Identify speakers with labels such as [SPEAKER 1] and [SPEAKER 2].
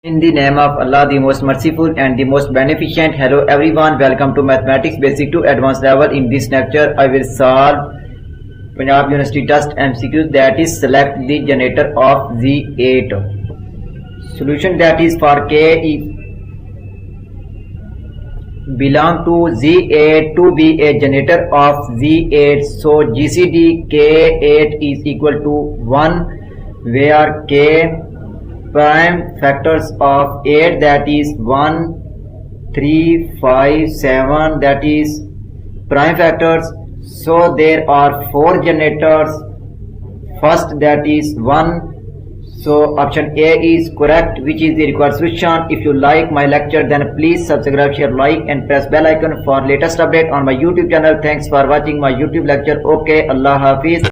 [SPEAKER 1] In the name of Allah, the most merciful and the most beneficent. Hello everyone, welcome to Mathematics Basic to Advanced level. In this lecture, I will solve Punjab University Test MCQs, that is select the generator of Z8. Solution, that is for K belong to Z8 to be a generator of Z8. So GCD K8 is equal to 1, where K prime factors of 8, that is 1, 3, 5, 7, that is prime factors. So there are 4 generators. First, that is 1. So option A is correct, which is the required solution. If you like my lecture, then please subscribe, share, like and press bell icon for latest update on my YouTube channel. Thanks for watching my YouTube lecture. Okay, Allah Hafiz.